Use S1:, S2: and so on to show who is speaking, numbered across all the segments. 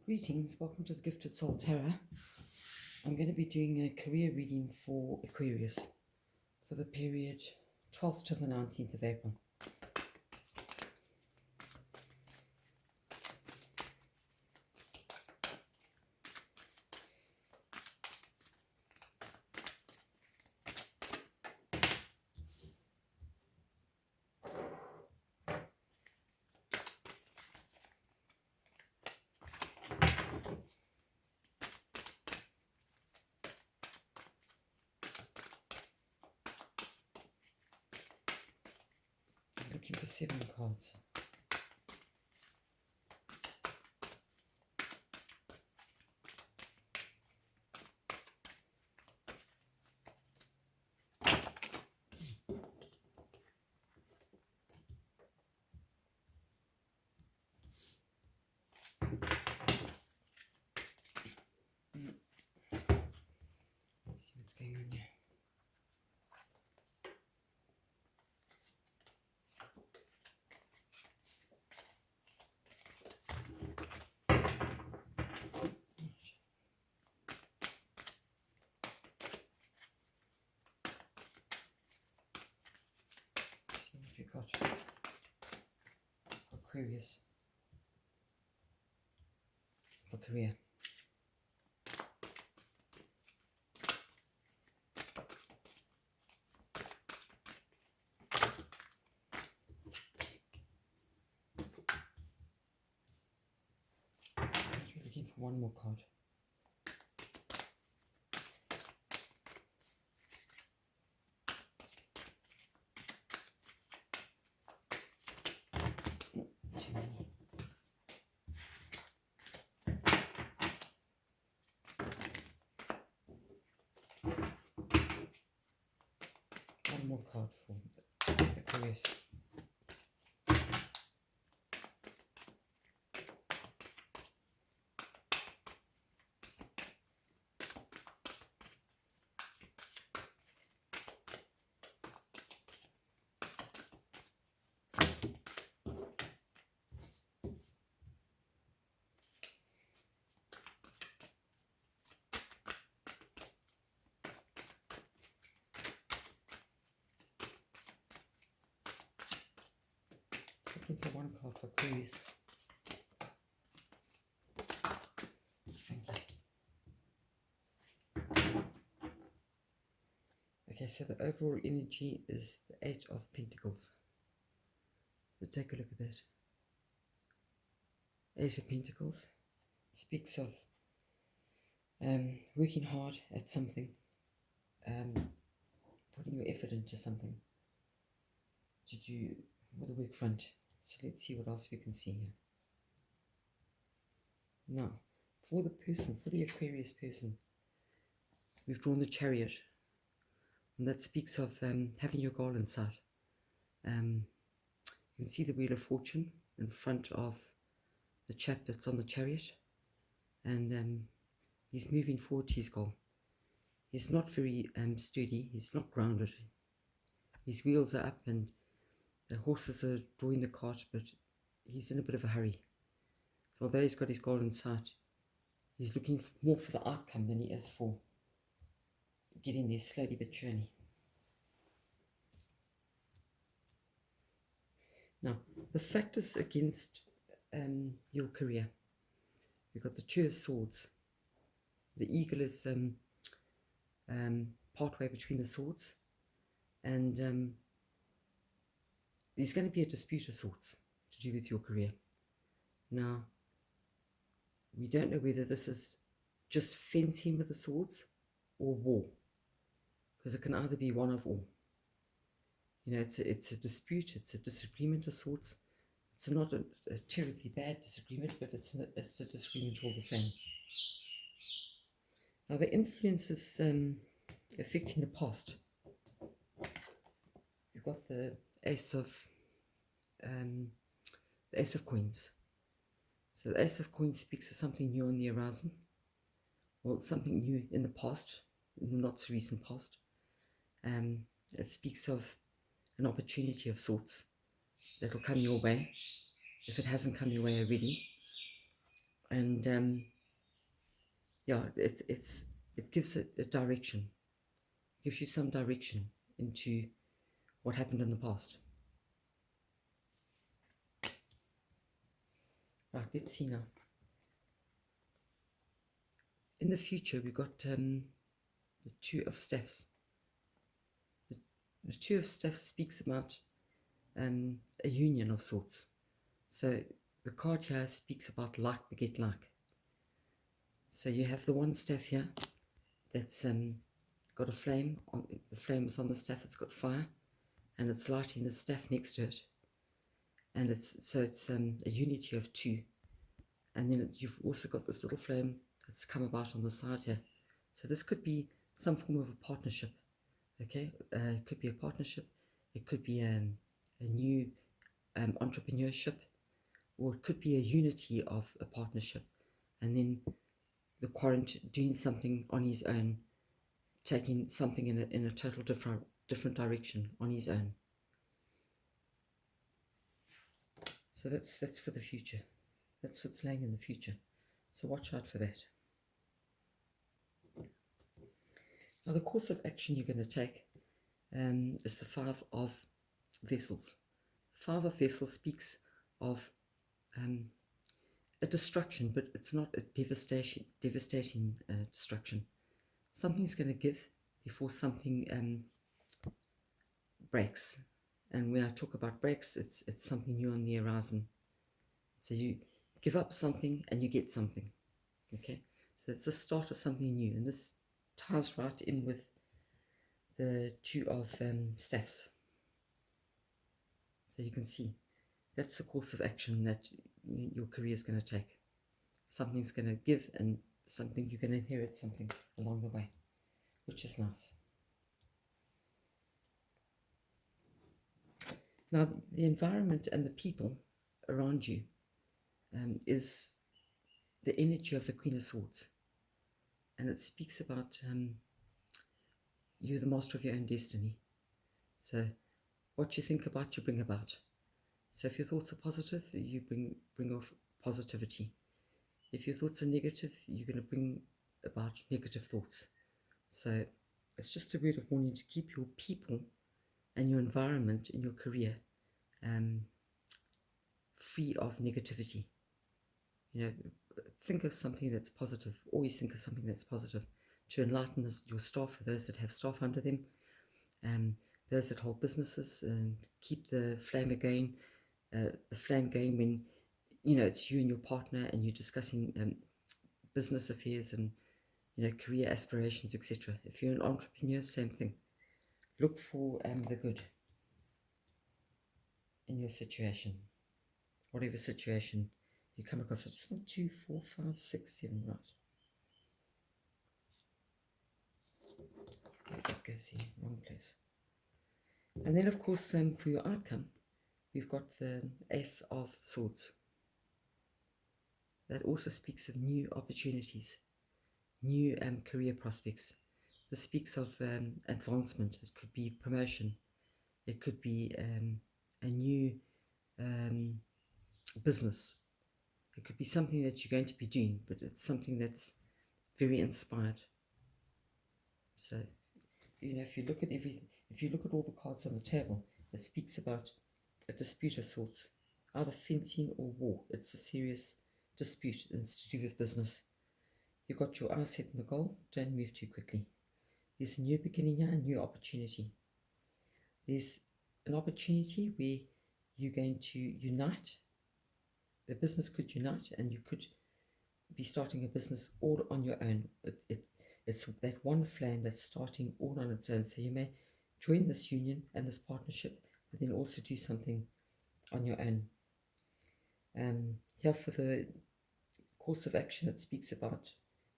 S1: Greetings, welcome to the Gifted Soul Tarot. I'm going to be doing a career reading for Aquarius for the period 12th to the 19th of April. I'm looking for 7 cards. Let's see what's going on here. Let's see what we got for Aquarius for career. We're looking for one more card. Too many. One more card for Aquarius. Looking for one card for Aquarius. Thank you. Okay, so the overall energy is the 8 of Pentacles. So take a look at that. 8 of Pentacles speaks of working hard at something, putting your effort into something to do with the work front. So let's see what else we can see here. Now, for the person, for the Aquarius person, we've drawn the Chariot, and that speaks of having your goal in sight. You can see the Wheel of Fortune in front of the chap that's on the Chariot, and he's moving forward to his goal. He's not very sturdy, he's not grounded. His wheels are up and the horses are drawing the cart, but he's in a bit of a hurry. So although he's got his goal in sight, he's looking more for the outcome than he is for getting there slowly but surely. Now, the factors against your career. We've got the Two of Swords. The Eagle is partway between the swords, and there's going to be a dispute of sorts to do with your career. Now, we don't know whether this is just fencing with the swords or war, because it can either be one of all. You know, it's a dispute, it's a disagreement of sorts. It's not a terribly bad disagreement, but it's a disagreement all the same. Now, the influences affecting the past. We've got the Ace of Coins. So the Ace of Coins speaks of something new on the horizon. Well, something new in the past, in the not so recent past. It speaks of an opportunity of sorts that will come your way, if it hasn't come your way already. And yeah, it gives it a direction, gives you some direction into what happened in the past. Right, let's see now. In the future, we've got the Two of Staffs. The Two of Staffs speaks about a union of sorts. So the card here speaks about like beget like. So you have the one staff here that's got a flame. The flame is on the staff, it's got fire, and it's lighting the staff next to it. And it's a unity of two. And then you've also got this little flame that's come about on the side here. So this could be some form of a partnership. Okay, it could be a partnership. It could be a new entrepreneurship, or it could be a unity of a partnership. And then the quarant doing something on his own, taking something in a total different direction on his own. So that's for the future. That's what's laying in the future. So watch out for that. Now the course of action you're going to take is the Five of Vessels. The Five of Vessels speaks of a destruction, but it's not a devastating destruction. Something's going to give before something breaks. And when I talk about breaks, it's something new on the horizon. So you give up something and you get something. Okay, so it's the start of something new, and this ties right in with the Two of Staffs. So you can see that's the course of action that your career is going to take. Something's going to give, and something you're going to inherit something along the way, which is nice. Now, the environment and the people around you is the energy of the Queen of Swords. And it speaks about you're the master of your own destiny. So what you think about, you bring about. So if your thoughts are positive, you bring off positivity. If your thoughts are negative, you're going to bring about negative thoughts. So it's just a word of warning to keep your people and your environment in your career free of negativity. You know, think of something that's positive. Always think of something that's positive to enlighten your staff, for those that have staff under them, those that hold businesses, and keep the flame going. The flame going when, you know, it's you and your partner and you're discussing business affairs and, you know, career aspirations, etc. If you're an entrepreneur, same thing. Look for the good in your situation, whatever situation you come across. I just want 2, 4, 5, 6, 7, right. That goes here, wrong place. And then, of course, for your outcome, we've got the Ace of Swords. That also speaks of new opportunities, new career prospects. This speaks of advancement. It could be promotion. It could be a new business. It could be something that you're going to be doing, but it's something that's very inspired. So, you know, if you look at everything, if you look at all the cards on the table, it speaks about a dispute of sorts, either fencing or war. It's a serious dispute, and it's to do with business. You've got your eyes set on the goal. Don't move too quickly. There's a new beginning here, a new opportunity. There's an opportunity where you're going to unite. The business could unite, and you could be starting a business all on your own. It's that one flame that's starting all on its own. So you may join this union and this partnership, but then also do something on your own. Here for the course of action, it speaks about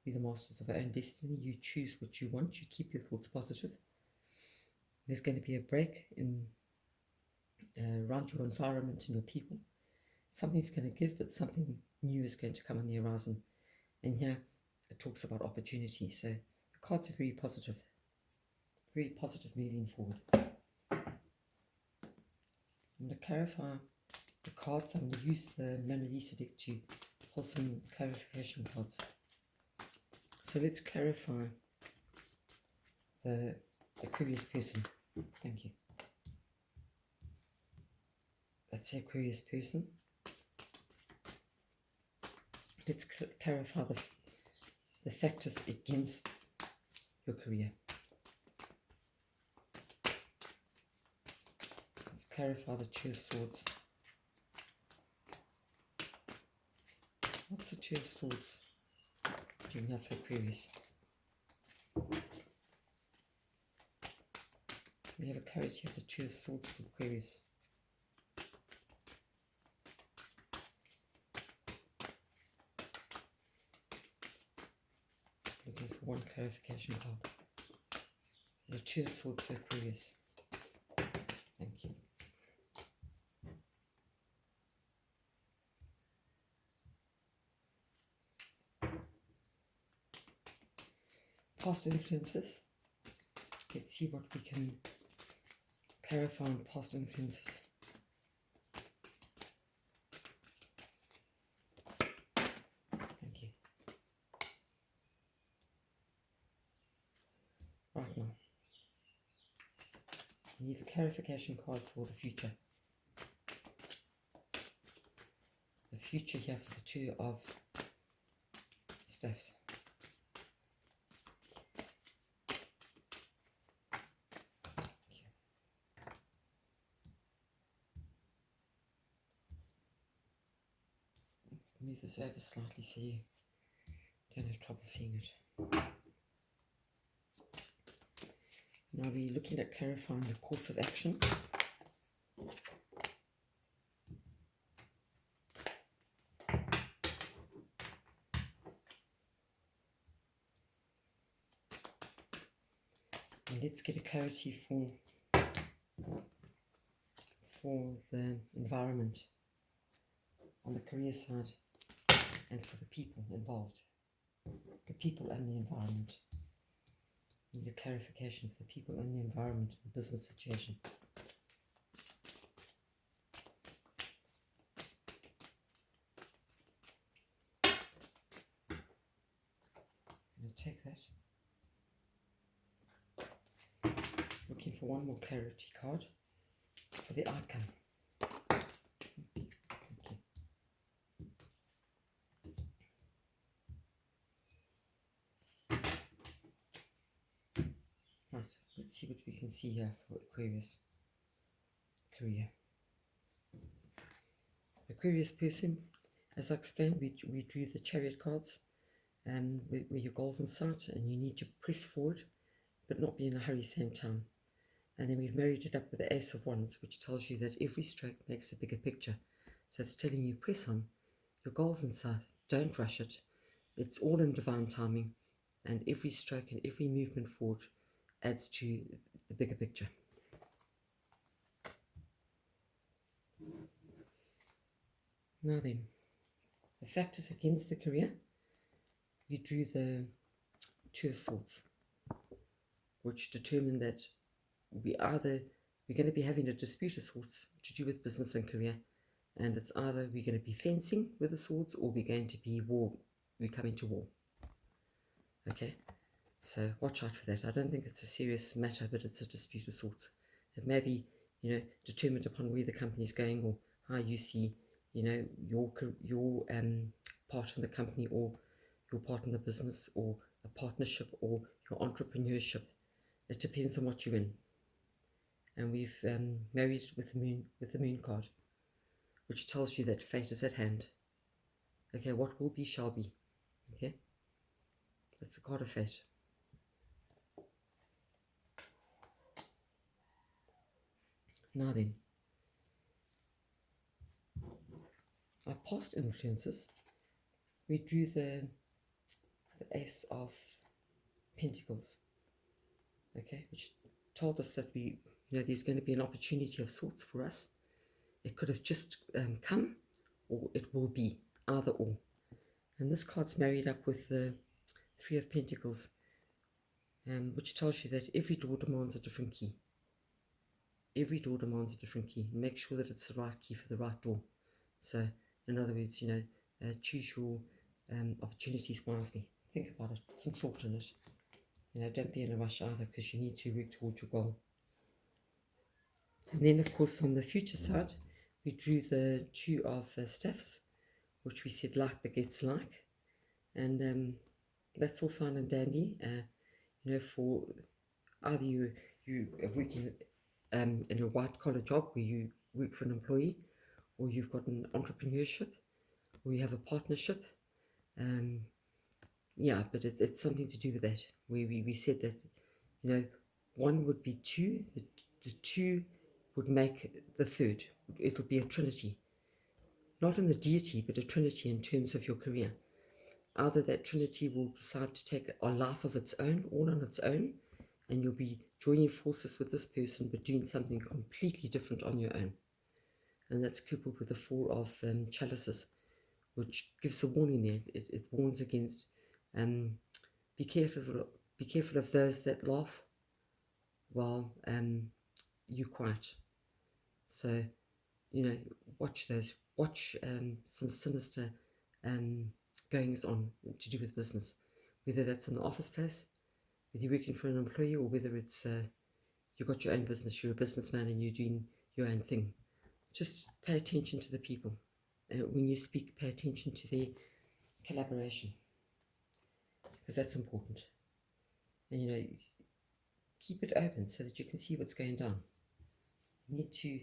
S1: be the masters of our own destiny. You choose what you want. You keep your thoughts positive. There's going to be a break in around your environment and your people. Something's going to give, but something new is going to come on the horizon. And here it talks about opportunity. So the cards are very positive moving forward. I'm going to clarify the cards. I'm going to use the Mona Lisa deck to pull some clarification cards. So let's clarify the Aquarius person. Thank you. That's the Aquarius person. Let's clarify the factors against your career. Let's clarify the Two of Swords. What's the Two of Swords doing here for Aquarius? We have a clarity of the Two of Swords for Aquarius. Looking for one clarification card. The Two of Swords for Aquarius. Thank you. Past influences. Let's see what we can clarify on past influences. Thank you. Right now, we need a clarification card for the future. The future here for the Two of Staffs. Move this over slightly so you don't have trouble seeing it. Now we're looking at clarifying the course of action. And let's get a clarity for the environment on the career side. And for the people involved, the people and the environment. We need a clarification for the people and the environment, the business situation. I'm going to take that. Looking for one more clarity card for the outcome. Let's see what we can see here for Aquarius career. Aquarius person, as I explained, we drew the Chariot cards with your goals in sight, and you need to press forward but not be in a hurry same time. And then we've married it up with the Ace of Wands, which tells you that every stroke makes a bigger picture. So it's telling you press on, your goals in sight, don't rush it. It's all in divine timing, and every stroke and every movement forward adds to the bigger picture. Now then, the factors against the career. We drew the Two of Swords, which determined that we're going to be having a dispute of sorts to do with business and career, and it's either we're going to be fencing with the swords or we're going to be we're coming to war. Okay, so watch out for that. I don't think it's a serious matter, but it's a dispute of sorts. It may be, determined upon where the company's going or how you see, your part in the company or your part in the business or a partnership or your entrepreneurship. It depends on what you're in. And we've married with the moon card, which tells you that fate is at hand. Okay, what will be shall be. Okay, that's the card of fate. Now then, our past influences. We drew the Ace of Pentacles. Okay, which told us that there's going to be an opportunity of sorts for us. It could have just come, or it will be, either or. And this card's married up with the Three of Pentacles, which tells you that every door demands a different key. Every door demands a different key. Make sure that it's the right key for the right door. So, in other words, choose your opportunities wisely. Think about it. Put some thought in it. Don't be in a rush either, because you need to work towards your goal. And then, of course, on the future side, we drew the two of staffs, which we said like begets like. And that's all fine and dandy. For either you are working in a white collar job where you work for an employee, or you've got an entrepreneurship, or you have a partnership. But it's something to do with that. We said that, one would be two, the two would make the third. It would be a trinity. Not in the deity, but a trinity in terms of your career. Either that trinity will decide to take a life of its own, all on its own, and you'll be joining forces with this person, but doing something completely different on your own. And that's coupled with the Four of Chalices, which gives a warning there. It warns against, be careful of those that laugh while you quiet. So, watch those. Watch some sinister goings on to do with business, whether that's in the office place, whether you're working for an employer, or whether it's you've got your own business, you're a businessman and you're doing your own thing. Just pay attention to the people. When you speak, pay attention to their collaboration, because that's important. And keep it open so that you can see what's going down. You need to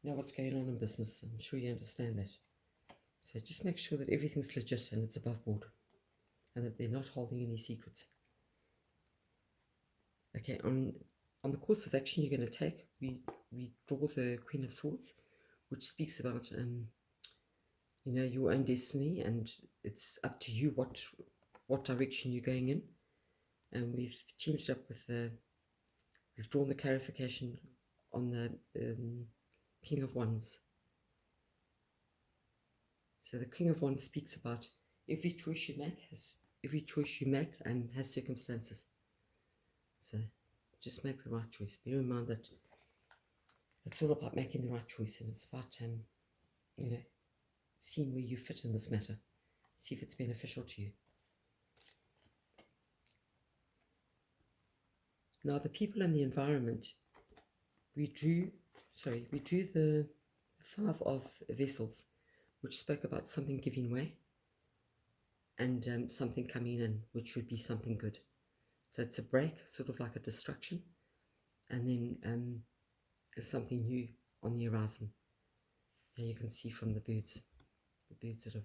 S1: know what's going on in business. I'm sure you understand that. So just make sure that everything's legit and it's above board, and that they're not holding any secrets. Okay, on the course of action you're going to take, we draw the Queen of Swords, which speaks about your own destiny, and it's up to you what direction you're going in. And we've teamed it up with we've drawn the clarification on the King of Wands. So the King of Wands speaks about every choice you make has circumstances. So just make the right choice. Bear in mind that it's all about making the right choice, and it's about seeing where you fit in this matter. See if it's beneficial to you. Now the people and the environment, we drew the Five of Vessels, which spoke about something giving way and something coming in, which would be something good. So it's a break, sort of like a destruction, and then there's something new on the horizon. And you can see from the birds that have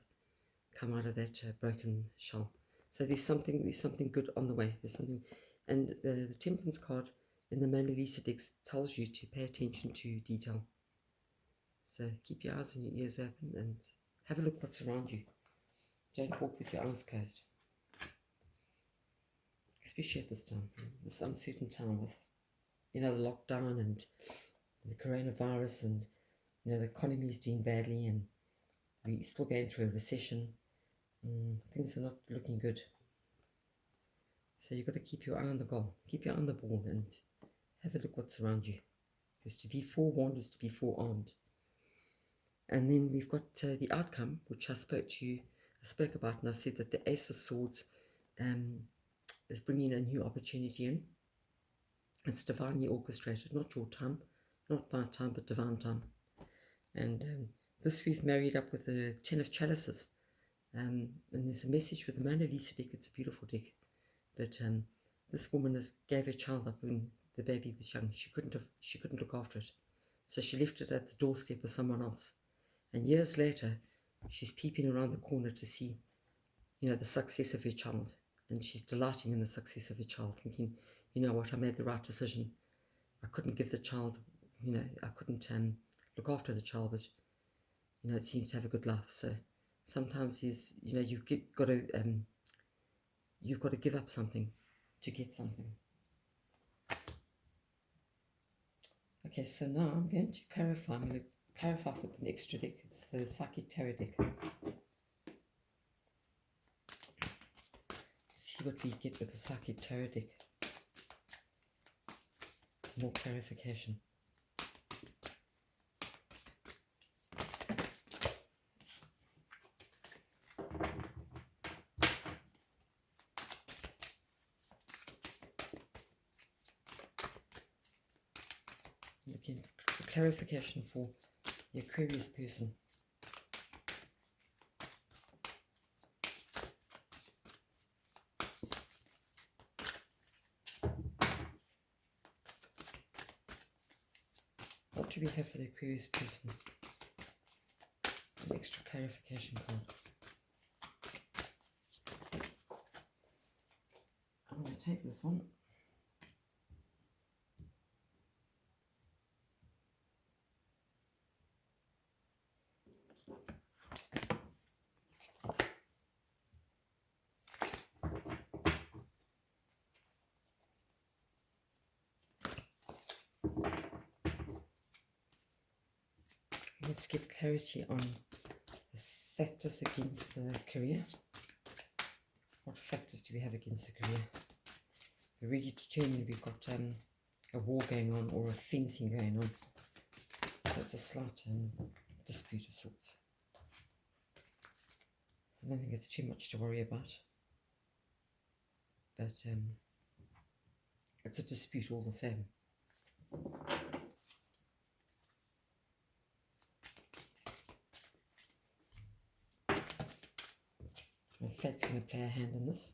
S1: come out of that broken shell. So there's something good on the way. There's something, and the Temperance card in the Mona Lisa deck tells you to pay attention to detail. So keep your eyes and your ears open and have a look what's around you. Don't walk with your eyes closed, especially at this time, this uncertain time with the lockdown and the coronavirus, and the economy is doing badly, and we're still going through a recession. Things are not looking good. So you've got to keep your eye on the goal, keep your eye on the ball, and have a look what's around you. Because to be forewarned is to be forearmed. And then we've got the outcome, which I spoke about, and I said that the Ace of Swords is bringing a new opportunity in. It's divinely orchestrated, not your time, not my time, but divine time. And this we've married up with the Ten of Chalices. And there's a message with the Mona Lisa deck. It's a beautiful deck. That this woman gave her child up when the baby was young. She couldn't look after it, so she left it at the doorstep of someone else. And years later, she's peeping around the corner to see, the success of her child, and she's delighting in the success of her child, thinking, what, I made the right decision. I couldn't give the child, I couldn't look after the child, but it seems to have a good life. So sometimes you've got to give up something to get something. Okay, so now I'm going to clarify. I'm going to clarify with an extra deck. It's the Psychic Tarot deck. Let's see what we get with the Psychic Tarot deck. Some more clarification. looking for clarification for the Aquarius person. What do we have for the Aquarius person? An extra clarification card. I'm going to take this one. Let's get clarity on the factors against the career. What factors do we have against the career? We're really determined we've got a war going on or a fencing going on. So it's a slight dispute of sorts. I don't think it's too much to worry about. But it's a dispute all the same. Fate's going to play a hand in this.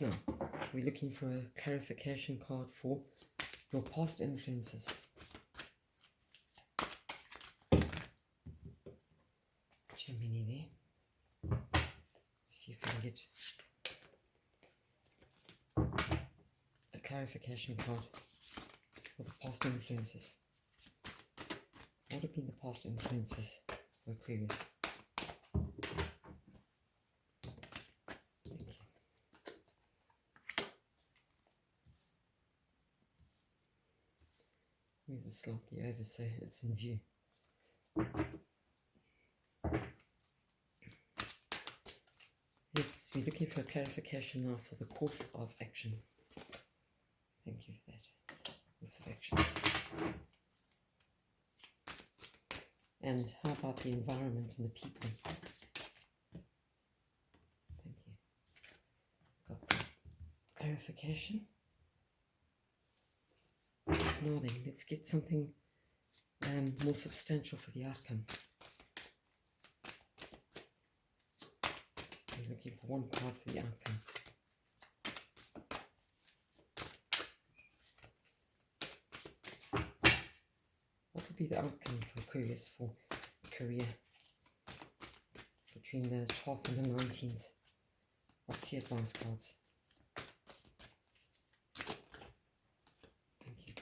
S1: Now, we're looking for a clarification card for your past influences. Too many there. Let's see if we can get a clarification card for the past influences. What have been the past influences for Aquarius? Thank you. Move this slightly over so it's in view. Yes, we're looking for a clarification now for the course of action. Thank you for that. Course of action. And how about the environment and the people? Thank you. Got the clarification. Now then, let's get something more substantial for the outcome. We're looking for one card for the outcome. What would be the outcome for Aquarius for career between the 12th and the 19th? What's the advice cards? Thank you.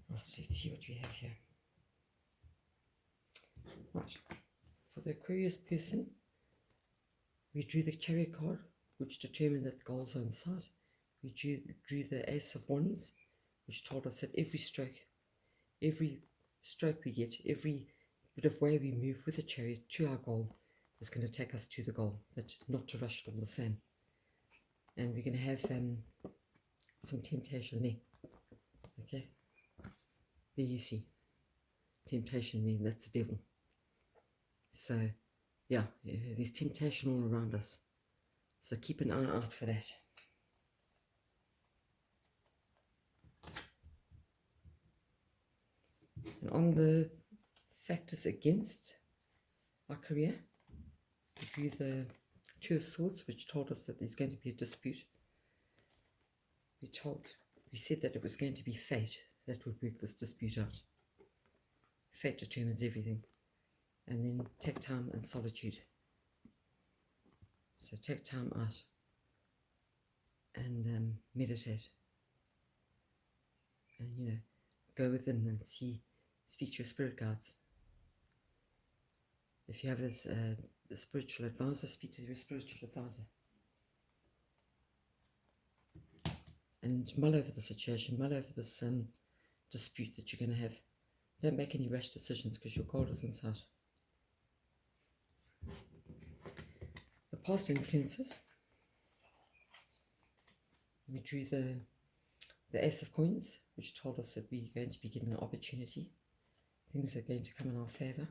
S1: Right, let's see what we have here. Right, for the Aquarius person, we drew the Chariot card, which determined that the goals are in sight. We drew the Ace of Wands, which told us that every stroke we get, every bit of way we move with the chariot to our goal is going to take us to the goal, but not to rush it all the same. And we're going to have some temptation there. Okay? There you see. Temptation there, that's the devil. So, yeah, there's temptation all around us. So keep an eye out for that. And on the factors against our career, we drew the Two of Swords, which told us that there's going to be a dispute. We said that it was going to be fate that would work this dispute out. Fate determines everything. And then take time and solitude. So take time out and meditate. And, go within and speak to your spirit guides. If you have a spiritual advisor, speak to your spiritual advisor. And mull over the situation, mull over this dispute that you're going to have. Don't make any rash decisions because your goal is in sight. The past influences. We drew the Ace of Coins, which told us that we're going to be given an opportunity. Things are going to come in our favor.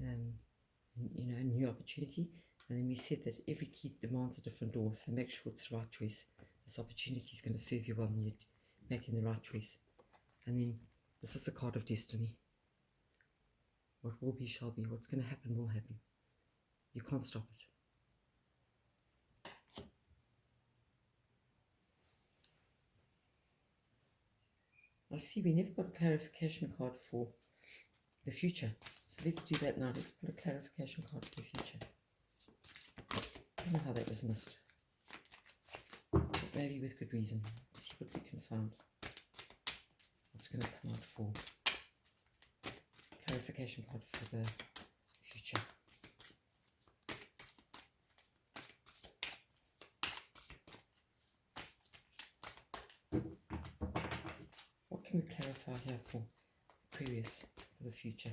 S1: a new opportunity. And then we said that every key demands a different door, so make sure it's the right choice. This opportunity is going to serve you well when you're making the right choice. And then this is the card of destiny. What will be shall be. What's going to happen will happen. You can't stop it. I see we never got a clarification card for the future. So let's do that now. Let's put a clarification card for the future. I don't know how that was missed. But maybe with good reason. Let's see what we can find. What's going to come out for clarification card for the future. What can we clarify here for Aquarius for the future?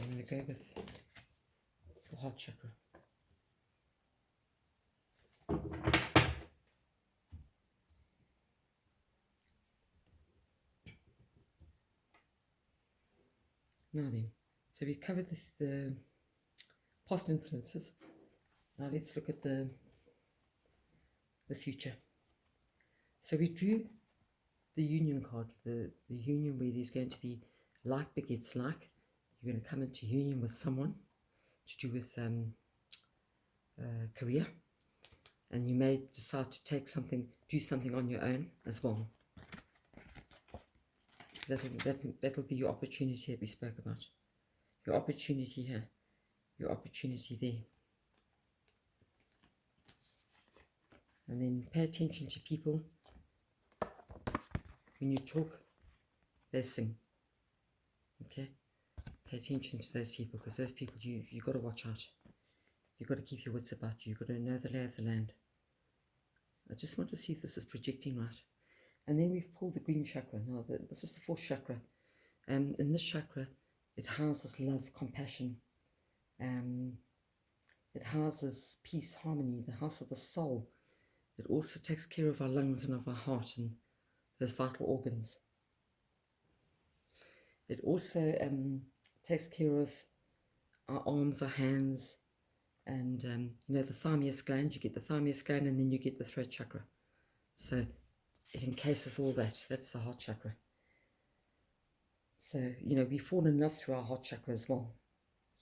S1: I'm going to go with the heart chakra. Now then, so we covered the past influences. Now let's look at the future. So we drew the union card, the union where there's going to be like begets like. You're going to come into union with someone to do with career, and you may decide to do something on your own as well. That'll be your opportunity that we spoke about. Your opportunity here, your opportunity there. And then pay attention to people. When you talk, they sing. Okay? Pay attention to those people, because those people you got to watch out. You've got to keep your wits about you. You've got to know the lay of the land. I just want to see if this is projecting right. And then we've pulled the green chakra. Now, this is the fourth chakra. And in this chakra, it houses love, compassion. It houses peace, harmony, the house of the soul. It also takes care of our lungs and of our heart and those vital organs. It also takes care of our arms, our hands, and the thymus gland. You get the thymus gland, and then you get the throat chakra. So it encases all that. That's the heart chakra. So, we fall in love through our heart chakra as well.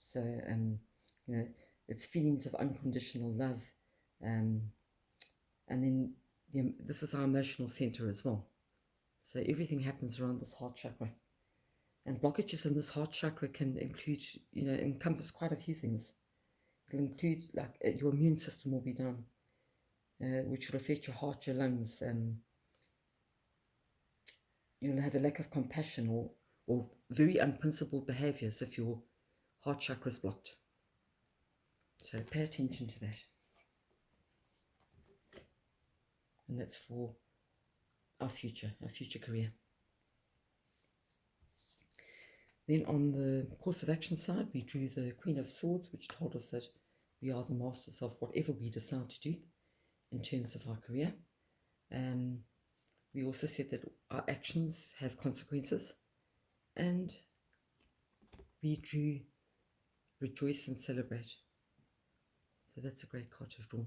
S1: So, it's feelings of unconditional love. And then this is our emotional center as well. So everything happens around this heart chakra. And blockages in this heart chakra can include, encompass quite a few things. It'll include, like, your immune system will be down, which will affect your heart, your lungs. You'll have a lack of compassion or very unprincipled behaviors if your heart chakra is blocked. So pay attention to that. And that's for our future career. Then on the course of action side, we drew the Queen of Swords, which told us that we are the masters of whatever we decide to do in terms of our career. We also said that our actions have consequences. And we drew Rejoice and Celebrate. So that's a great card to have drawn.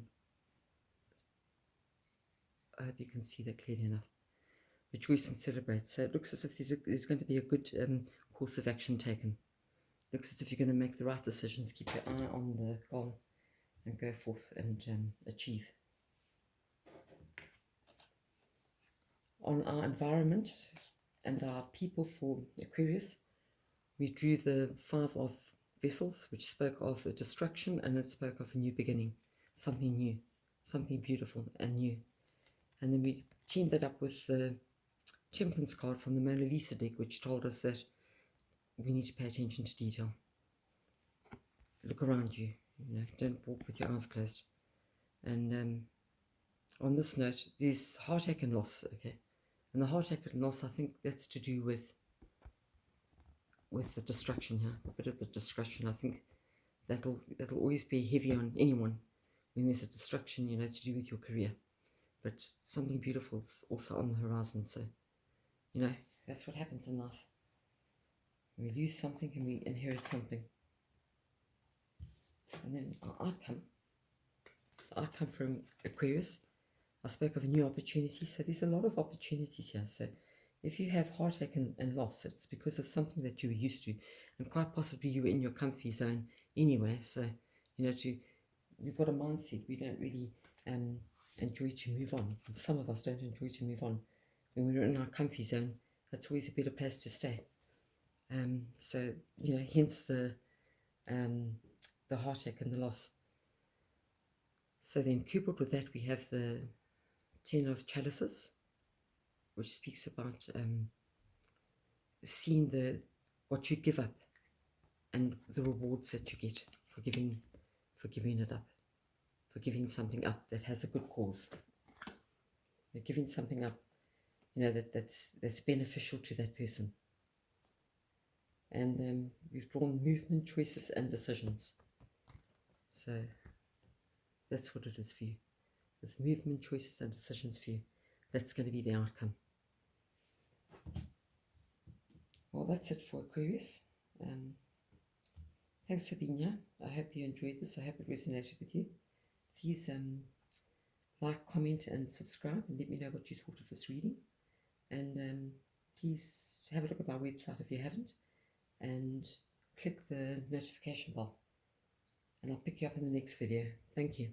S1: I hope you can see that clearly enough. Rejoice and celebrate. So it looks as if there's going to be a good course of action taken. It looks as if you're going to make the right decisions, keep your eye on the goal, and go forth and achieve. On our environment and our people for Aquarius, we drew the 5 of Vessels, which spoke of a destruction, and it spoke of a new beginning, something new, something beautiful and new. And then we teamed that up with the Temperance card from the Mona Lisa deck, which told us that we need to pay attention to detail. Look around you, don't walk with your eyes closed. And on this note, there's heartache and loss, okay? And the heartache and loss, I think that's to do with the destruction here, a bit of the destruction. I think that'll always be heavy on anyone when there's a destruction, to do with your career. But something beautiful is also on the horizon. So, that's what happens in life. We lose something and we inherit something. And then our outcome from Aquarius, I spoke of a new opportunity. So there's a lot of opportunities here. So if you have heartache and loss, it's because of something that you were used to, and quite possibly you were in your comfy zone anyway. So, we've got a mindset. We don't really enjoy to move on. Some of us don't enjoy to move on. When we're in our comfy zone, that's always a better place to stay. So, hence the heartache and the loss. So then coupled with that, we have the 10 of chalices, which speaks about seeing what you give up and the rewards that you get for giving it up, for giving something up that has a good cause. You're giving something up, that's beneficial to that person. And we've drawn movement, choices, and decisions. So that's what it is for you. There's movement, choices, and decisions for you. That's going to be the outcome. Well, that's it for Aquarius. Thanks for being here. I hope you enjoyed this. I hope it resonated with you. Please like, comment, and subscribe, and let me know what you thought of this reading. And please have a look at my website if you haven't, and click the notification bell, and I'll pick you up in the next video. Thank you.